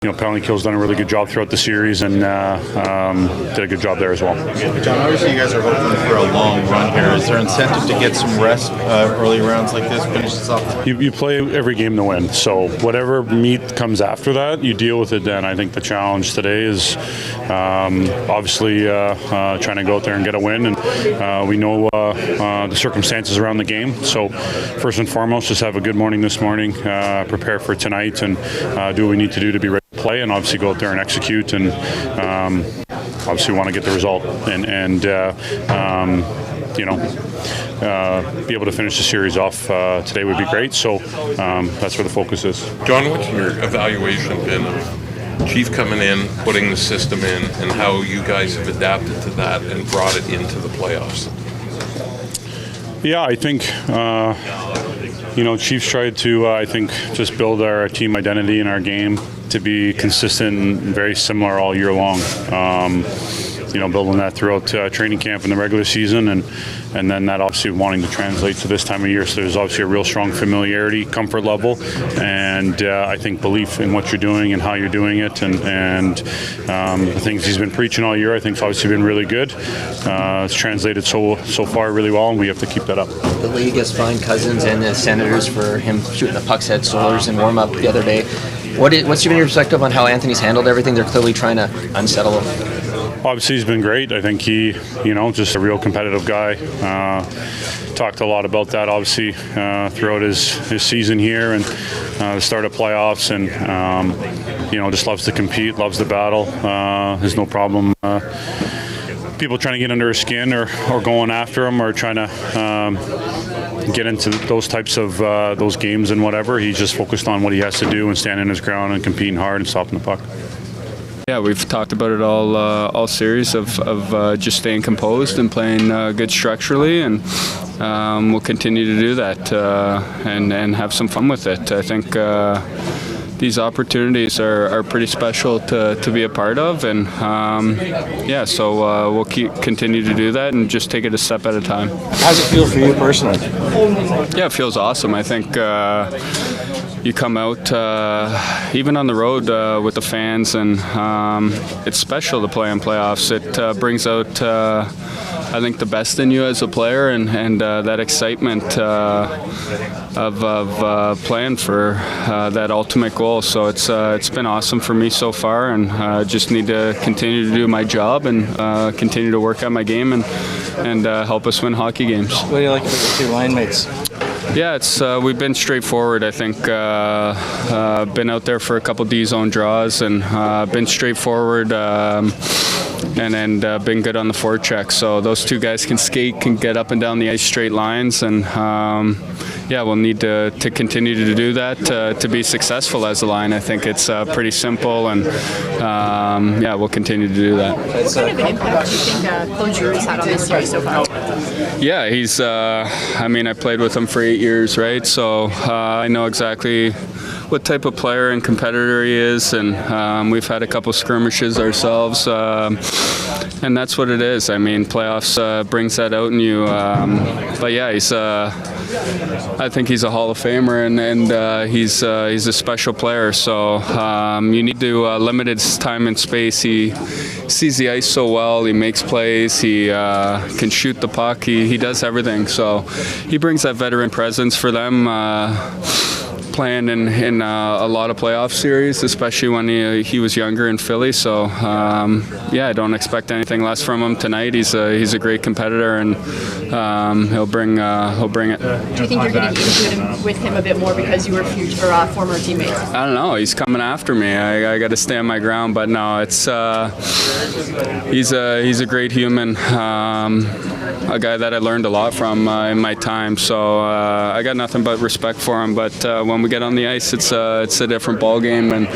penalty kill's done a really good job throughout the series and did a good job there as well. John, obviously you guys are hoping for a long run here. Is there incentive to get some rest early rounds like this? Finish this off. You play every game to win, so whatever meat comes after that, you deal with it then. I think the challenge today is obviously trying to go out there and get a win, and we know the circumstances around the game. So first and foremost, just have a good morning this morning, prepare for tonight, and do what we need to do to be ready to play, and obviously go out there and execute, and obviously want to get the result and be able to finish the series off today would be great. So that's where the focus is. John, what's your evaluation been of Chief coming in, putting the system in, and how you guys have adapted to that and brought it into the playoffs? Yeah, I think Chiefs tried to just build our team identity in our game to be consistent and very similar all year long. Building that throughout training camp and the regular season, and then that obviously wanting to translate to this time of year. So there's obviously a real strong familiarity, comfort level, and I think belief in what you're doing and how you're doing it, and the things he's been preaching all year, I think, has obviously been really good. It's translated so far really well, and we have to keep that up. The league has fined Cousins and the Senators for him shooting the puck's head Solars in warm-up the other day. What's your perspective on how Anthony's handled everything? They're clearly trying to unsettle him. Obviously, he's been great. I think he, just a real competitive guy. Talked a lot about that, obviously, throughout his season here and the start of playoffs, and just loves to compete, loves the battle. There's no problem. People trying to get under his skin or going after him or trying to get into those types of those games and whatever. He's just focused on what he has to do and standing his ground and competing hard and stopping the puck. Yeah, we've talked about it all series of just staying composed and playing good structurally, and we'll continue to do that and have some fun with it. I think these opportunities are pretty special to be a part of, and so we'll continue to do that and just take it a step at a time. How's it feel for you personally? Yeah, it feels awesome. I think you come out even on the road with the fans, and it's special to play in playoffs. It brings out I think the best in you as a player, and that excitement of playing for that ultimate goal. So it's been awesome for me so far, and just need to continue to do my job and continue to work on my game and help us win hockey games. What do you like about your two line mates? Yeah, we've been straightforward. I think been out there for a couple D-zone draws and been straightforward and been good on the forecheck. So those two guys can skate, can get up and down the ice straight lines, and we'll need to continue to do that to be successful as a line. I think it's pretty simple, and we'll continue to do that. What kind of an impact do you think Coach Drury's had on this series so far? Yeah, he's. I played with him for 8 years, right? So I know exactly what type of player and competitor he is, and we've had a couple skirmishes ourselves, and that's what it is. I mean, playoffs brings that out in you. But yeah, he's. I think he's a Hall of Famer, and he's a special player. So you need to limit his time and space. He sees the ice so well. He makes plays. He can shoot the puck. He does everything. So he brings that veteran presence for them. Playing in a lot of playoff series, especially when he was younger in Philly. So I don't expect anything less from him tonight. He's a great competitor, and he'll bring it. Do you think you're getting into it with him a bit more because you were former teammates? I don't know. He's coming after me. I got to stand my ground, but no, it's he's a great human. A guy that I learned a lot from in my time. So I got nothing but respect for him. But when we get on the ice, it's a different ball game, and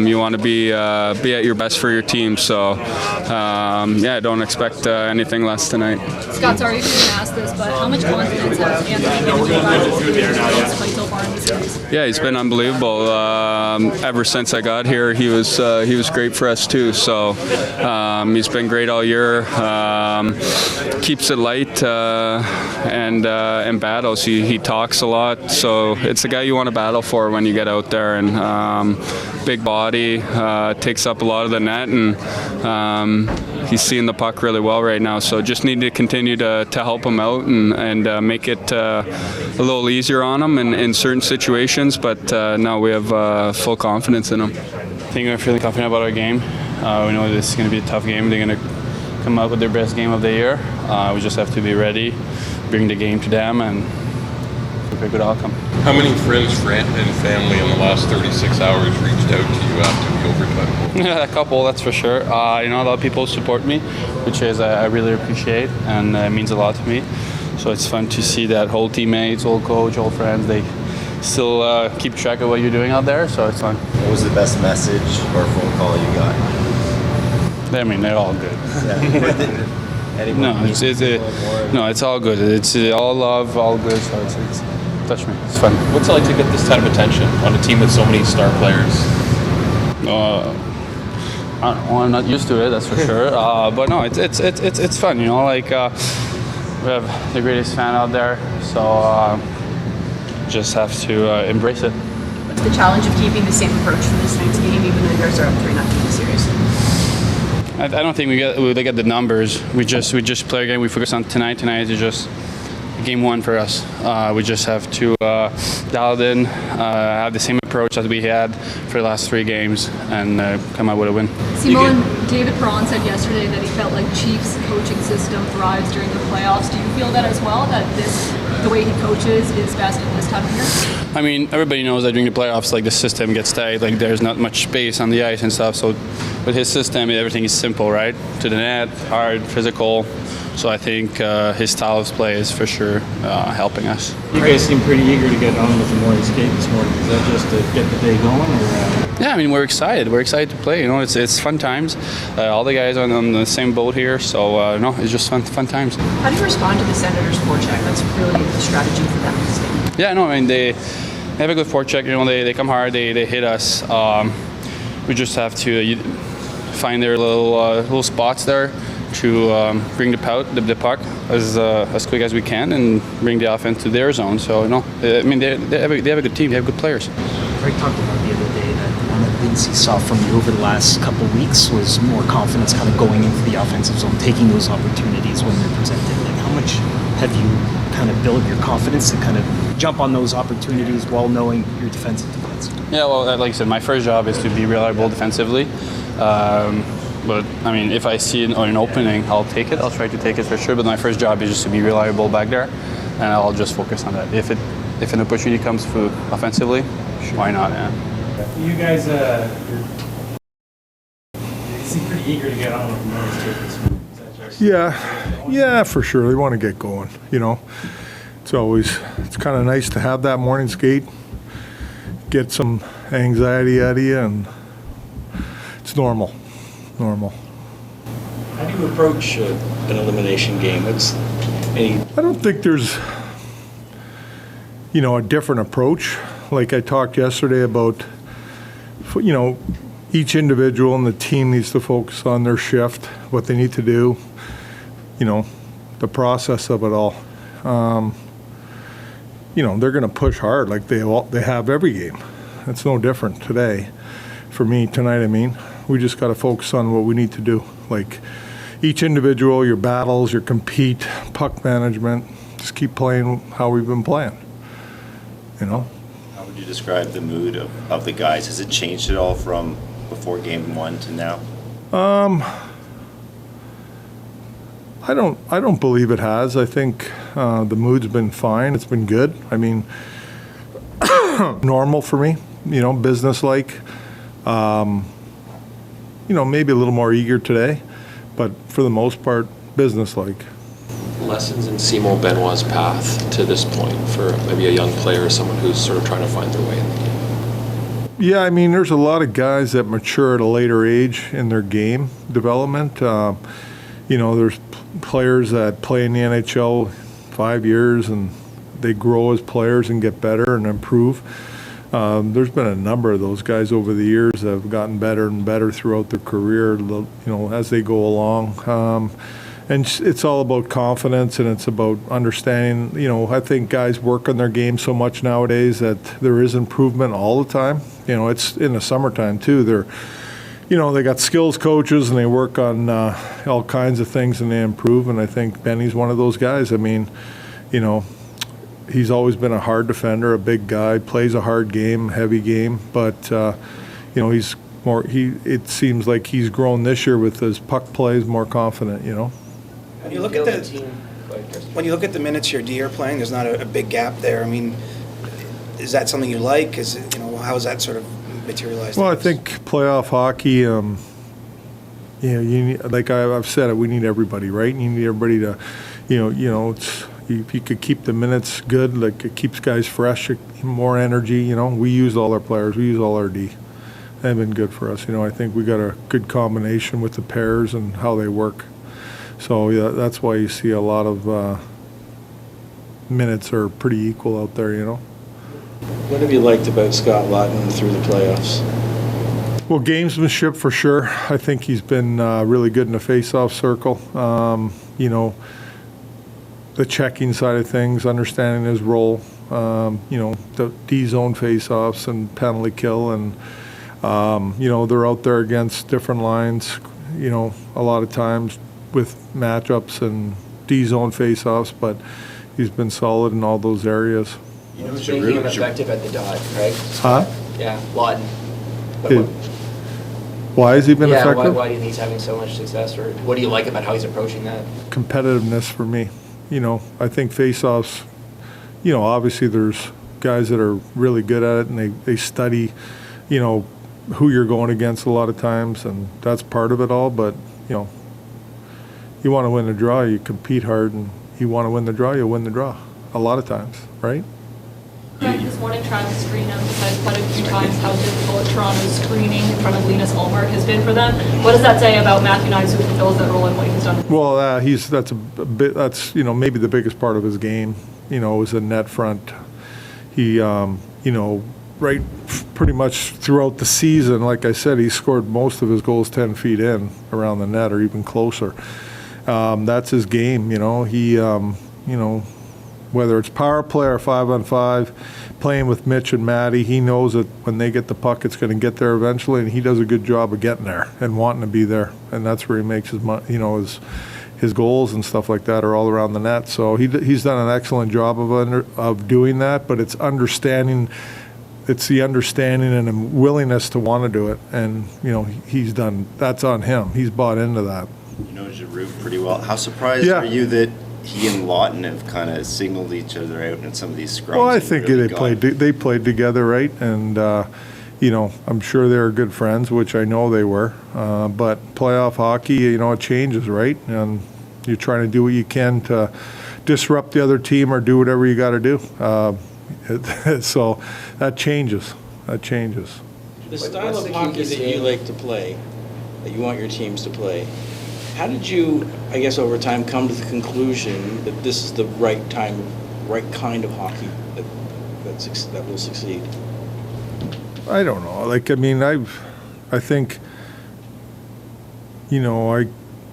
you want to be at your best for your team. So I don't expect anything less tonight. Scott, sorry if you didn't ask this, but how much confidence has Anthony given you guys so far in the series? Yeah, he's been unbelievable. Ever since I got here, he was great for us too. So he's been great all year. Keeps it light and battles. He talks a lot. So it's a guy guy you want to battle for when you get out there, and big body, takes up a lot of the net, and he's seeing the puck really well right now. So just need to continue to help him out and make it a little easier on him in certain situations. But no, we have full confidence in him. I think we're feeling confident about our game. We know this is going to be a tough game. They're going to come out with their best game of the year. We just have to be ready, bring the game to them, and a good outcome. How many friends and family in the last 36 hours reached out to you after the overtime goal? Yeah, a couple, that's for sure. A lot of people support me, which is I really appreciate, and it means a lot to me. So it's fun to see that whole teammates, whole coach, whole friends, they still keep track of what you're doing out there, so it's fun. What was the best message or phone call you got? I mean, they're all good. Yeah. No, it's all good. It's all love, all good, so it's touch me. It's fun. What's it like to get this kind of attention on a team with so many star players? I'm not used to it, that's for sure. But no, it's fun. We have the greatest fan out there, so just have to embrace it. What's the challenge of keeping the same approach for this night's game, even though you guys are up 3-0 in the series? I don't think we look at the numbers. We just play a game. We focus on tonight. Tonight is just game one for us. We just have to dial it in, have the same approach as we had for the last 3 games, and come out with a win. Simon, David Perron said yesterday that he felt like Chiefs' coaching system thrives during the playoffs. Do you feel that as well, that the way he coaches is best at this time of year? I mean, everybody knows that during the playoffs, like, the system gets tight, like there's not much space on the ice and stuff. So with his system, everything is simple, right? To the net, hard, physical. So I think his style of play is for sure helping us. You guys seem pretty eager to get on with the morning skate this morning. Is that just to get the day going? Or, Yeah, I mean, we're excited. We're excited to play. It's fun times. All the guys are on the same boat here, so no, it's just fun times. How do you respond to the Senators' forecheck? That's really the strategy for them this game. Yeah, no, I mean, they have a good forecheck. They come hard. They hit us. We just have to find their little spots there to bring the puck as quick as we can and bring the offense to their zone. So I mean, they have a good team. They have good players. Greg talked about the other day that one of the things he saw from you over the last couple of weeks was more confidence kind of going into the offensive zone, taking those opportunities when they're presented. Like, how much have you kind of built your confidence to kind of jump on those opportunities while knowing your defense? Yeah, well, like I said, my first job is to be reliable defensively. But I mean, if I see an opening, I'll take it. I'll try to take it for sure. But my first job is just to be reliable back there, and I'll just focus on that. If an opportunity comes through offensively, why not? Yeah. you guys seem pretty eager to get on with the morning skate this morning. Is that just Yeah, for sure. They want to get going. It's kind of nice to have that morning skate, get some anxiety out of you, and it's normal. How do you approach an elimination game? I don't think there's, a different approach. Like I talked yesterday about, each individual in the team needs to focus on their shift, what they need to do, the process of it all. They're going to push hard like they have every game. It's no different today. For me, tonight, we just got to focus on what we need to do. Like each individual, your battles, your compete, puck management, just keep playing how we've been playing. How would you describe the mood of the guys? Has it changed at all from before game 1 to now? I don't believe it has. I think the mood's been fine. It's been good. Normal for me, business-like. Maybe a little more eager today, but for the most part, business-like. Lessons in Simon Benoit's path to this point for maybe a young player or someone who's sort of trying to find their way in the game? Yeah, there's a lot of guys that mature at a later age in their game development. There's players that play in the NHL 5 years and they grow as players and get better and improve. There's been a number of those guys over the years that have gotten better and better throughout their career, as they go along. and it's all about confidence, and it's about understanding. You know, I think guys work on their game so much nowadays that there is improvement all the time. You know, it's in the summertime too. They got skills coaches and they work on all kinds of things and they improve. And I think Benny's one of those guys. I mean, you know, he's always been a hard defender, a big guy, plays a hard game, heavy game, but he's more. It seems like he's grown this year with his puck plays, more confident. You know. When you look at the minutes your D are playing, there's not a big gap there. I mean, is that something you like? How is that sort of materialized? Well, I think playoff hockey. You need, like I've said it, we need everybody, right? You need everybody to, if you could keep the minutes good, like it keeps guys fresh, more energy. You know, we use all our players, we use all our D. They've been good for us. You know, I think we got a good combination with the pairs and how they work. So yeah, that's why you see a lot of minutes are pretty equal out there. You know. What have you liked about Scott Laughton through the playoffs? Well, gamesmanship for sure. I think he's been really good in the face-off circle. The checking side of things, understanding his role. The D-zone face-offs and penalty kill, and they're out there against different lines. A lot of times with matchups and D-zone face-offs, but he's been solid in all those areas. He's making him effective at the dot, right? Huh? Yeah, Laughton. Why has he been effective? Why do you think he's having so much success, or what do you like about how he's approaching that? Competitiveness for me. I think face-offs, obviously there's guys that are really good at it and they study, who you're going against a lot of times, and that's part of it all, but, you want to win the draw, you compete hard, and you want to win the draw, you'll win the draw a lot of times, right? This morning trying to screen emphasized quite a few times how difficult Toronto's screening in front of Linus Ullmark has been for them. What does that say about Matthew Knies, who fulfills that role, and what he's done? Well, that's maybe the biggest part of his game. Is a net front. He right pretty much throughout the season, like I said, he scored most of his goals 10 feet in around the net or even closer. That's his game. He whether it's power play or 5-on-5, playing with Mitch and Matty, he knows that when they get the puck, it's going to get there eventually, and he does a good job of getting there and wanting to be there, and that's where he makes his goals and stuff like that are all around the net. So he's done an excellent job of doing that, but it's understanding. It's the understanding and the willingness to want to do it, and he's done. That's on him. He's bought into that. You know Giroux pretty well. How surprised are you that he and Laughton have kind of signaled each other out in some of these scrums? Well, I think they played together, right? And I'm sure they were good friends, which I know they were. But playoff hockey, it changes, right? And you're trying to do what you can to disrupt the other team or do whatever you got to do. So that changes. The style of hockey that you like to play, that you want your teams to play, how did you, I guess, over time come to the conclusion that this is the right kind of hockey that will succeed? I don't know. I think,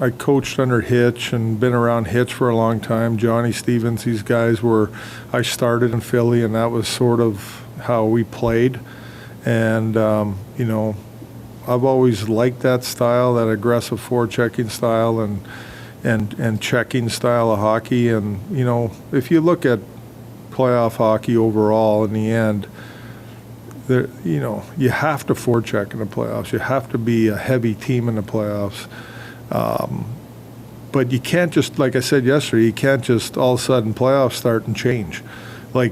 I coached under Hitch and been around Hitch for a long time. Johnny Stevens, these guys I started in Philly, and that was sort of how we played. And, I've always liked that style, that aggressive forechecking style and checking style of hockey. And, if you look at playoff hockey overall in the end, you have to forecheck in the playoffs. You have to be a heavy team in the playoffs. But you can't just, like I said yesterday, you can't just all of a sudden playoffs start and change. We're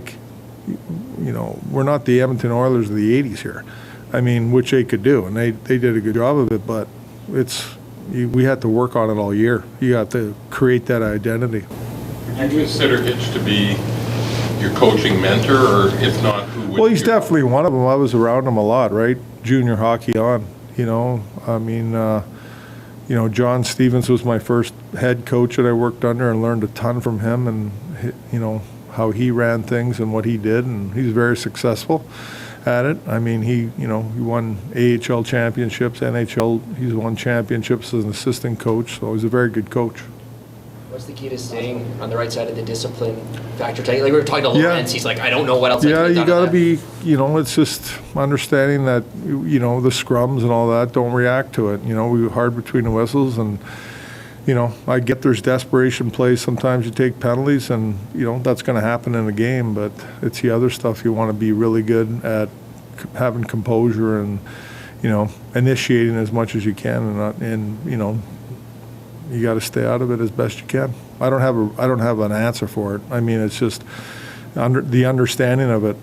not the Edmonton Oilers of the 80s here. Which they could do, and they did a good job of it, but we had to work on it all year. You have to create that identity. Would you consider Hitch to be your coaching mentor, or if not, who would? Well, he's definitely one of them. I was around him a lot, right? Junior hockey on, John Stevens was my first head coach that I worked under and learned a ton from him, and, how he ran things and what he did, and he's very successful at it. He won AHL championships, NHL. He's won championships as an assistant coach, so he's a very good coach. What's the key to staying on the right side of the discipline factor? Like we were talking to Lawrence, he's like, I don't know what else I could have you done got to on be, it's just understanding that, the scrums and all that, don't react to it. We were hard between the whistles, and, I get there's desperation plays. Sometimes you take penalties, and, that's going to happen in a game, but it's the other stuff you want to be really good at, having composure and, initiating as much as you can, and you got to stay out of it as best you can. I don't have an answer for it. I mean, it's just the understanding of it.